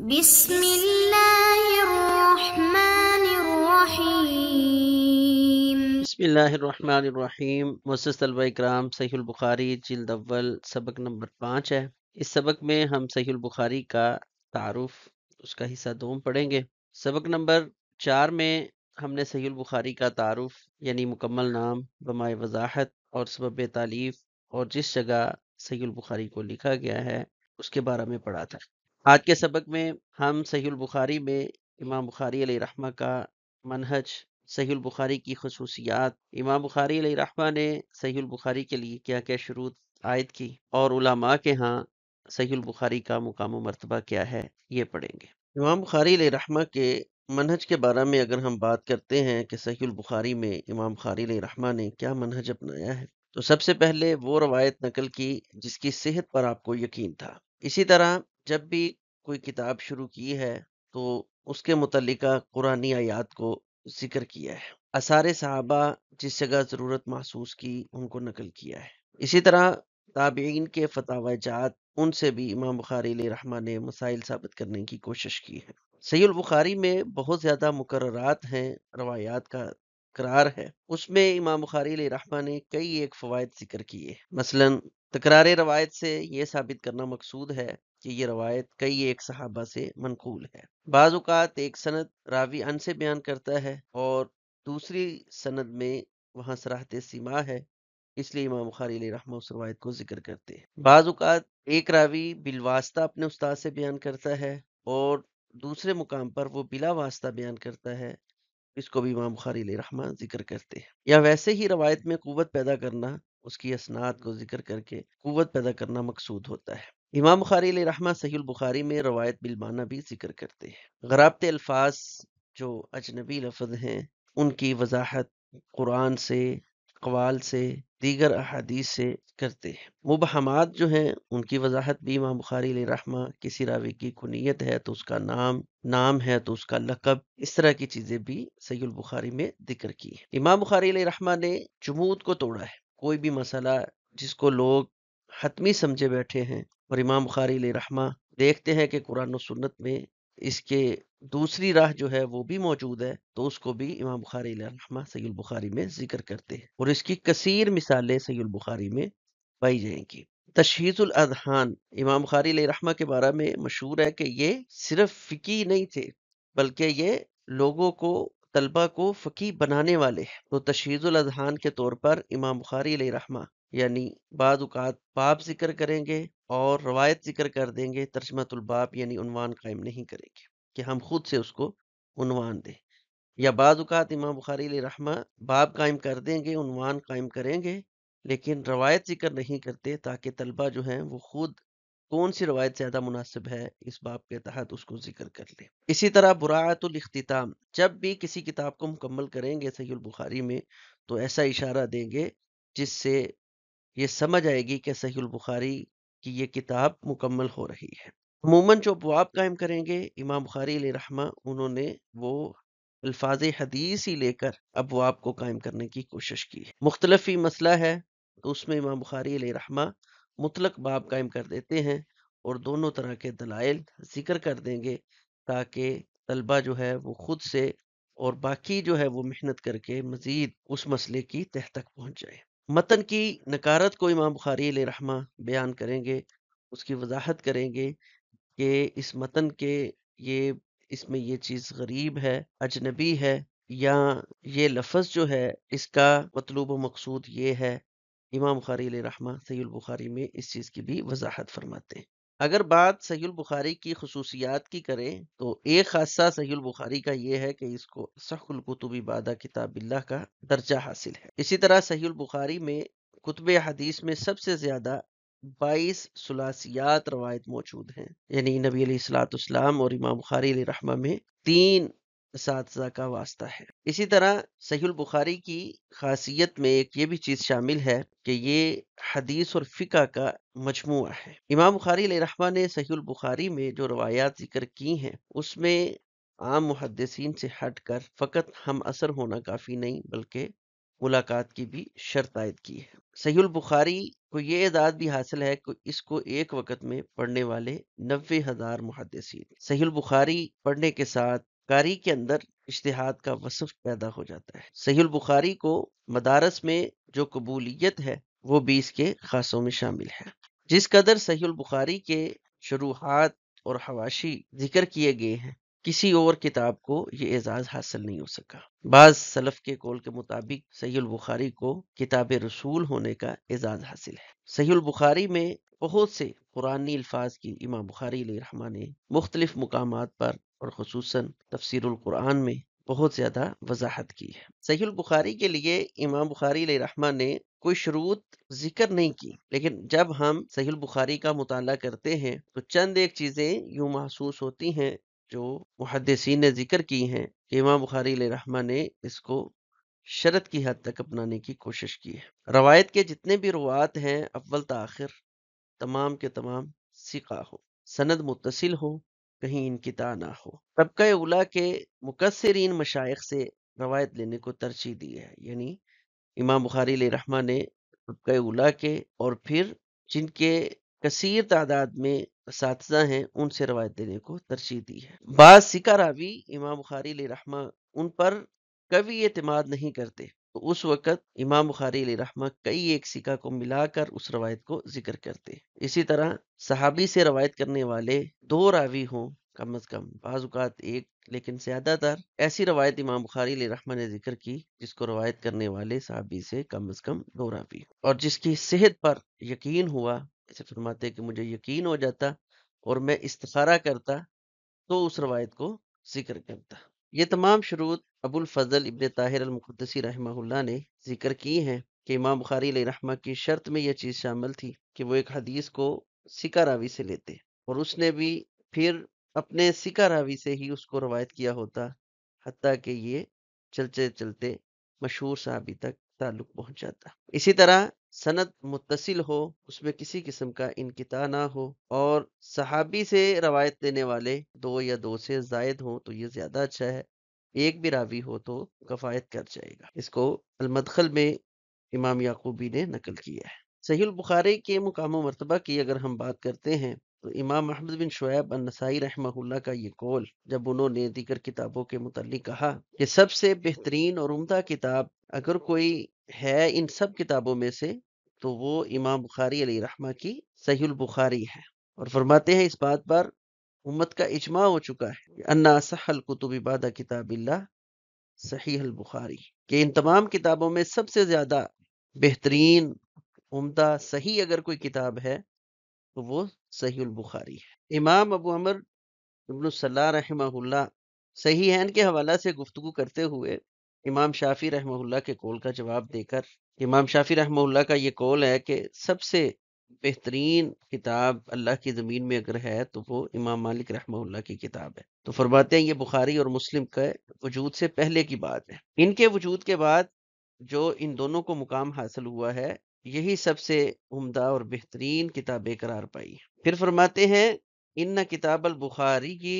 بسم اللہ الرحمن الرحیم۔ بسم اللہ الرحمن الرحیم۔ معزز طلبہ اکرام، صحیح البخاری جلد اول سبق نمبر 5 ہے۔ اس سبق میں ہم صحیح البخاری کا تعارف، اس کا حصہ دوم پڑھیں گے۔ سبق نمبر 4 میں ہم نے صحیح البخاری کا تعارف یعنی مکمل نام، بمائے وضاحت اور سبب تالیف اور جس جگہ صحیح البخاری کو لکھا گیا ہے اس کے بارے میں پڑھا تھا۔ آج کے سبق میں ہم صحیح البخاری میں امام بخاری علیہ رحمہ کا منہج، صحیح البخاری کی خصوصیات، امام بخاری علیہ رحمہ نے صحیح البخاری کے لیے کیا کیا شروط عائد کی اور علماء کے ہاں صحیح البخاری کا مقام و مرتبہ کیا ہے، یہ پڑھیں گے۔ امام بخاری علیہ رحمہ کے منہج کے بارے میں اگر ہم بات کرتے ہیں کہ صحیح البخاری میں امام بخاری علیہ رحمہ نے کیا منہج اپنایا ہے، تو سب سے پہلے وہ روایت نقل کی جس کی صحت پر آپ کو یقین تھا۔ اسی طرح جب بھی کوئی کتاب شروع کی ہے تو اس کے متعلقہ قرآنی آیات کو ذکر کیا ہے، آثار صحابہ جس جگہ ضرورت محسوس کی ان کو نقل کیا ہے۔ اسی طرح تابعین کے فتاوی جات، ان سے بھی امام بخاری علیہ رحمہ نے مسائل ثابت کرنے کی کوشش کی ہے۔ صحیح البخاری میں بہت زیادہ مقررات ہیں، روایات کا قرار ہے، اس میں امام بخاری علیہ رحمہ نے کئی ایک فوائد ذکر کیے۔ مثلا تکرار روایت سے یہ ثابت کرنا مقصود ہے کہ یہ روایت کئی ایک صحابہ سے منقول ہے۔ بعض اوقات ایک سند راوی ان سے بیان کرتا ہے اور دوسری سند میں وہاں صراحت سما ہے، اس لیے امام بخاری علیہ رحمہ اس روایت کو ذکر کرتے ہیں۔ بعض اوقات ایک راوی بالواسطہ اپنے استاد سے بیان کرتا ہے اور دوسرے مقام پر وہ بلا واسطہ بیان کرتا ہے، اس کو بھی امام بخاری علیہ رحمہ ذکر کرتے ہیں۔ یا ویسے ہی روایت میں قوت پیدا کرنا، اس کی اسناد کو ذکر کر کے قوت پیدا کرنا مقصود ہوتا ہے۔ امام بخاری علیہ رحمہ صحیح البخاری میں روایت بالمعنی بھی ذکر کرتے ہیں۔ غرابت الفاظ جو اجنبی لفظ ہیں ان کی وضاحت قرآن سے، اقوال سے، دیگر احادیث سے کرتے ہیں۔ مبہمات جو ہیں ان کی وضاحت بھی امام بخاری علیہ رحمہ، کسی راوی کی کنیت ہے تو اس کا نام ہے تو اس کا لقب، اس طرح کی چیزیں بھی صحیح البخاری میں ذکر کی ہیں۔ امام بخاری علیہ رحمہ نے جمود کو توڑا ہے۔ کوئی بھی مسئلہ جس کو لوگ حتمی سمجھے بیٹھے ہیں اور امام بخاری علیہ رحمہ دیکھتے ہیں کہ قرآن و سنت میں اس کے دوسری راہ جو ہے وہ بھی موجود ہے، تو اس کو بھی امام بخاری علیہ رحمہ صحیح البخاری میں ذکر کرتے ہیں اور اس کی کثیر مثالیں صحیح البخاری میں پائی جائیں گی۔ تشہیص الاذہان، امام بخاری علیہ رحمہ کے بارے میں مشہور ہے کہ یہ صرف فقی نہیں تھے بلکہ یہ لوگوں کو، طلبہ کو فقی بنانے والے ہیں۔ تو تشہیص الاذہان کے طور پر امام بخاری علیہ رحمہ یعنی بعض اوقات باب ذکر کریں گے اور روایت ذکر کر دیں گے، ترجمۃ الباب یعنی عنوان قائم نہیں کریں گے کہ ہم خود سے اس کو عنوان دیں۔ یا بعض اوقات امام بخاری علیہ رحمہ باب قائم کر دیں گے، عنوان قائم کریں گے، لیکن روایت ذکر نہیں کرتے تاکہ طلبہ جو ہیں وہ خود کون سی روایت زیادہ مناسب ہے اس باب کے تحت اس کو ذکر کر لیں۔ اسی طرح براعت الاختتام، جب بھی کسی کتاب کو مکمل کریں گے صحیح البخاری میں تو ایسا اشارہ دیں گے جس سے یہ سمجھ آئے گی کہ صحیح البخاری کی یہ کتاب مکمل ہو رہی ہے۔ عموماً جو ابواب قائم کریں گے امام بخاری علیہ رحمہ، انہوں نے وہ الفاظ حدیث ہی لے کر ابواب کو قائم کرنے کی کوشش کی ہے۔ مختلف فی مسئلہ ہے تو اس میں امام بخاری علیہ رحمہ مطلق باب قائم کر دیتے ہیں اور دونوں طرح کے دلائل ذکر کر دیں گے تاکہ طلبہ جو ہے وہ خود سے اور باقی جو ہے وہ محنت کر کے مزید اس مسئلے کی تہ تک پہنچ جائے۔ متن کی نکارت کو امام بخاری علیہ رحمہ بیان کریں گے، اس کی وضاحت کریں گے کہ اس متن کے اس میں یہ چیز غریب ہے، اجنبی ہے، یا یہ لفظ جو ہے اس کا مطلوب و مقصود یہ ہے۔ امام بخاری علیہ رحمہ صحیح البخاری میں اس چیز کی بھی وضاحت فرماتے ہیں۔ اگر بات صحیح البخاری کی خصوصیات کی کریں تو ایک خاصہ صحیح البخاری کا یہ ہے کہ اس کو اصح الکتب بعد کتاب اللہ کا درجہ حاصل ہے۔ اسی طرح صحیح البخاری میں کتب حدیث میں سب سے زیادہ 22 ثلاثیات روایت موجود ہیں، یعنی نبی علیہ الصلوۃ والسلام اور امام بخاری علیہ رحمہ میں 3 اساتذہ کا واسطہ ہے۔ اسی طرح صحیح البخاری کی خاصیت میں ایک یہ بھی چیز شامل ہے کہ یہ حدیث اور فقہ کا مجموعہ ہے۔ امام بخاری علیہ رحمہ نے صحیح البخاری میں جو روایات ذکر کی ہیں اس میں عام محدثین سے ہٹ کر فقط ہم اثر ہونا کافی نہیں بلکہ ملاقات کی بھی شرط عائد کی ہے۔ صحیح البخاری کو یہ اعزاز بھی حاصل ہے کہ اس کو ایک وقت میں پڑھنے والے 90,000 محدثین۔ صحیح البخاری پڑھنے کے ساتھ قاری کے اندر اجتہاد کا وصف پیدا ہو جاتا ہے۔ صحیح البخاری کو مدارس میں جو قبولیت ہے وہ بھی اس کے خاصوں میں شامل ہے۔ جس قدر صحیح البخاری کے شروحات اور حواشی ذکر کیے گئے ہیں، کسی اور کتاب کو یہ اعزاز حاصل نہیں ہو سکا۔ بعض سلف کے قول کے مطابق صحیح البخاری کو کتاب رسول ہونے کا اعزاز حاصل ہے۔ صحیح البخاری میں بہت سے قرآنی الفاظ کی امام بخاری علیہ رحمہ نے مختلف مقامات پر اور خصوصاً تفسیر القرآن میں بہت زیادہ وضاحت کی ہے۔ صحیح البخاری کے لیے امام بخاری علیہ رحمہ نے کوئی شروط ذکر نہیں کی، لیکن جب ہم صحیح البخاری کا مطالعہ کرتے ہیں تو چند ایک چیزیں یوں محسوس ہوتی ہیں جو محدثین نے ذکر کی ہیں کہ امام بخاری علیہ رحمہ نے اس کو شرط کی حد تک اپنانے کی کوشش کی ہے۔ روایت کے جتنے بھی روات ہیں اول تاخر تمام کے تمام ثقہ ہو، سند متصل ہو، کہیں انقطاع نہ ہو۔ طبقہ اولیٰ کے مکثرین مشائخ سے روایت لینے کو ترجیح دی ہے، یعنی امام بخاری علیہ رحمہ نے طبقہ اولیٰ کے اور پھر جن کے کثیر تعداد میں اساتذہ ہیں ان سے روایت دینے کو ترجیح دی ہے۔ بعض ثقہ راوی امام بخاری علیہ رحمہ ان پر کبھی اعتماد نہیں کرتے، تو اس وقت امام بخاری علیہ رحمہ کئی ایک ثقہ کو ملا کر اس روایت کو ذکر کرتے۔ اسی طرح صحابی سے روایت کرنے والے 2 راوی ہوں کم از کم، بعض اوقات ایک، لیکن زیادہ تر ایسی روایت امام بخاری علیہ رحمہ نے ذکر کی جس کو روایت کرنے والے صحابی سے کم از کم 2 راوی، اور جس کی صحت پر یقین ہوا، اسے فرماتے کہ مجھے یقین ہو جاتا اور میں استخارہ کرتا تو اس روایت کو ذکر کرتا۔ یہ تمام شروط ابو الفضل ابن طاہر المقدسی رحمہ اللہ نے ذکر کی ہیں کہ امام بخاری علیہ رحمہ کی شرط میں یہ چیز شامل تھی کہ وہ ایک حدیث کو ثقہ راوی سے لیتے، اور اس نے بھی پھر اپنے ثقہ راوی سے ہی اس کو روایت کیا ہوتا، حتیٰ کہ یہ چلتے چلتے مشہور صحابی تک تعلق پہنچ جاتا۔ اسی طرح سند متصل ہو، اس میں کسی قسم کا انقطاع نہ ہو، اور صحابی سے روایت دینے والے 2 یا 2 سے زائد ہوں تو یہ زیادہ اچھا ہے، ایک بھی راوی ہو تو کفایت کر جائے گا۔ اس کو المدخل میں امام یعقوبی نے نقل کیا ہے۔ صحیح البخاری کے مقام و مرتبہ کی اگر ہم بات کرتے ہیں تو امام احمد بن شعیب النسائی رحمہ اللہ کا یہ قول، جب انہوں نے دیگر کتابوں کے متعلق کہا کہ سب سے بہترین اور عمدہ کتاب اگر کوئی ہے ان سب کتابوں میں سے تو وہ امام بخاری علیہ رحمہ کی صحیح البخاری ہے، اور فرماتے ہیں اس بات پر امت کا اجماع ہو چکا ہے کہ ان اصح الکتب بعد کتاب اللہ صحیح البخاری، کہ ان تمام کتابوں میں سب سے زیادہ بہترین، عمدہ، صحیح اگر کوئی کتاب ہے تو وہ صحیح البخاری ہے۔ امام ابو عمر ابن الصلاح رحمہ اللہ صحیحین کے حوالہ سے گفتگو کرتے ہوئے امام شافعی رحمہ اللہ کے قول کا جواب دے کر، امام شافعی رحمہ اللہ کا یہ قول ہے کہ سب سے بہترین کتاب اللہ کی زمین میں اگر ہے تو وہ امام مالک رحمہ اللہ کی کتاب ہے، تو فرماتے ہیں یہ بخاری اور مسلم کے وجود سے پہلے کی بات ہے، ان کے وجود کے بعد جو ان دونوں کو مقام حاصل ہوا ہے یہی سب سے عمدہ اور بہترین کتابیں قرار پائی۔ پھر فرماتے ہیں ان کتاب البخاری کی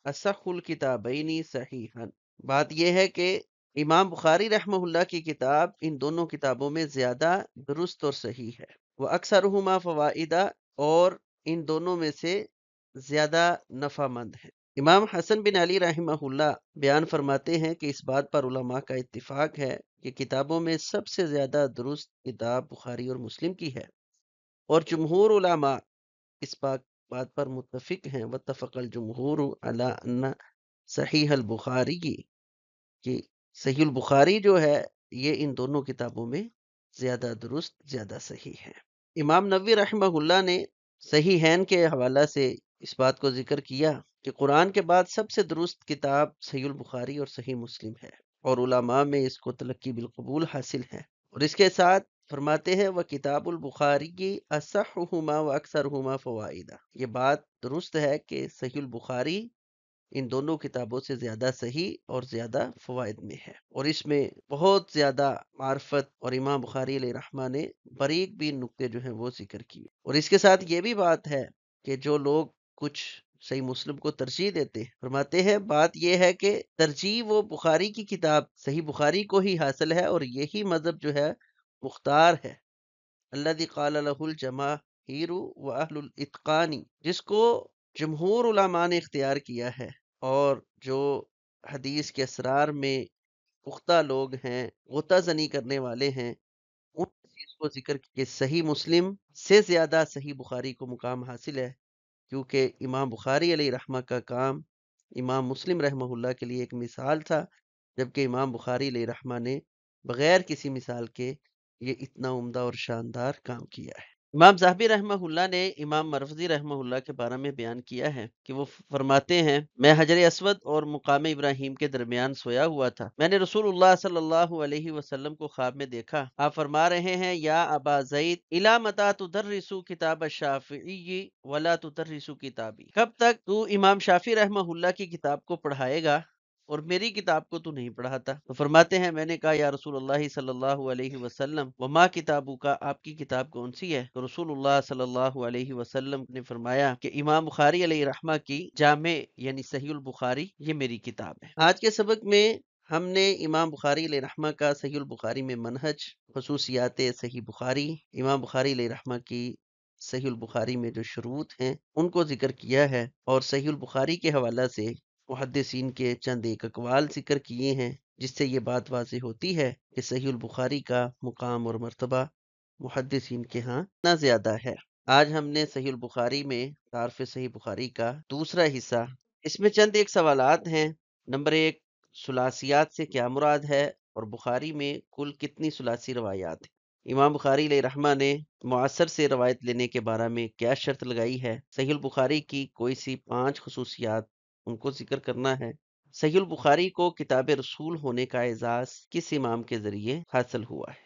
اصح الکتابین صحیحا، بات یہ ہے کہ امام بخاری رحمہ اللہ کی کتاب ان دونوں کتابوں میں زیادہ درست اور صحیح ہے، وہ اکثرہما فوائدہ، اور ان دونوں میں سے زیادہ نفع مند ہے۔ امام حسن بن علی رحمہ اللہ بیان فرماتے ہیں کہ اس بات پر علماء کا اتفاق ہے کہ کتابوں میں سب سے زیادہ درست کتاب بخاری اور مسلم کی ہے، اور جمہور علماء اس بات پر متفق ہیں، واتفق الجمہور علی ان صحیح البخاری کی، کہ صحیح البخاری جو ہے یہ ان دونوں کتابوں میں زیادہ درست، زیادہ صحیح ہے۔ امام نووی رحمہ اللہ نے صحیحین کے حوالہ سے اس بات کو ذکر کیا کہ قرآن کے بعد سب سے درست کتاب صحیح البخاری اور صحیح مسلم ہے، اور علماء میں اس کو تلقی بالقبول حاصل ہے، اور اس کے ساتھ فرماتے ہیں وہ کتاب البخاری کی اصحہما و اکثرہما فوائدہ، یہ بات درست ہے کہ صحیح البخاری ان دونوں کتابوں سے زیادہ صحیح اور زیادہ فوائد میں ہے، اور اس میں بہت زیادہ معرفت اور امام بخاری علیہ رحمہ نے باریک بھی نکتے جو ہیں وہ ذکر کیے۔ اور اس کے ساتھ یہ بھی بات ہے کہ جو لوگ کچھ صحیح مسلم کو ترجیح دیتے ہیں، فرماتے ہیں بات یہ ہے کہ ترجیح وہ بخاری کی کتاب صحیح بخاری کو ہی حاصل ہے، اور یہی مذہب جو ہے مختار ہے الذی قال لہ الجماہیر و اہل الاتقان، جس کو جمہور علماء نے اختیار کیا ہے اور جو حدیث کے اسرار میں پختہ لوگ ہیں، غوطہ زنی کرنے والے ہیں، ان چیز کو ذکر کہ صحیح مسلم سے زیادہ صحیح بخاری کو مقام حاصل ہے، کیونکہ امام بخاری علیہ رحمہ کا کام امام مسلم رحمہ اللہ کے لیے ایک مثال تھا، جبکہ امام بخاری علیہ رحمہ نے بغیر کسی مثال کے یہ اتنا عمدہ اور شاندار کام کیا ہے۔ امام ذہبی رحمہ اللہ نے امام مرفضی رحمہ اللہ کے بارے میں بیان کیا ہے کہ وہ فرماتے ہیں، میں حجر اسود اور مقام ابراہیم کے درمیان سویا ہوا تھا، میں نے رسول اللہ صلی اللہ علیہ وسلم کو خواب میں دیکھا، آپ فرما رہے ہیں، یا ابا زید الی متی تدرس کتاب الشافعی ولا تدرس کتابی، کب تک تو امام شافعی رحمہ اللہ کی کتاب کو پڑھائے گا اور میری کتاب کو تو نہیں پڑھاتا؟ تو فرماتے ہیں، میں نے کہا، یا رسول اللہ صلی اللہ علیہ وسلم وما کتابو کا، آپ کی کتاب کون سی ہے؟ تو رسول اللہ صلی اللہ علیہ وسلم نے فرمایا کہ امام بخاری علیہ رحمہ کی جامع یعنی صحیح البخاری یہ میری کتاب ہے۔ آج کے سبق میں ہم نے امام بخاری علیہ رحمہ کا صحیح البخاری میں منہج، خصوصیات صحیح بخاری، امام بخاری علیہ رحمہ کی صحیح البخاری میں جو شروط ہیں ان کو ذکر کیا ہے، اور صحیح البخاری کے حوالہ سے محدثین کے چند ایک اقوال ذکر کیے ہیں، جس سے یہ بات واضح ہوتی ہے کہ صحیح البخاری کا مقام اور مرتبہ محدثین کے ہاں اتنا زیادہ ہے۔ آج ہم نے صحیح البخاری میں تعارف صحیح بخاری کا دوسرا حصہ، اس میں چند ایک سوالات ہیں۔ نمبر 1، ثلاثیات سے کیا مراد ہے اور بخاری میں کل کتنی ثلاثی روایات ہیں؟ امام بخاری علیہ رحمہ نے معاصر سے روایت لینے کے بارے میں کیا شرط لگائی ہے؟ صحیح البخاری کی کوئی سی 5 خصوصیات ان کو ذکر کرنا ہے۔ صحیح البخاری کو کتاب رسول ہونے کا اعزاز کس امام کے ذریعے حاصل ہوا ہے؟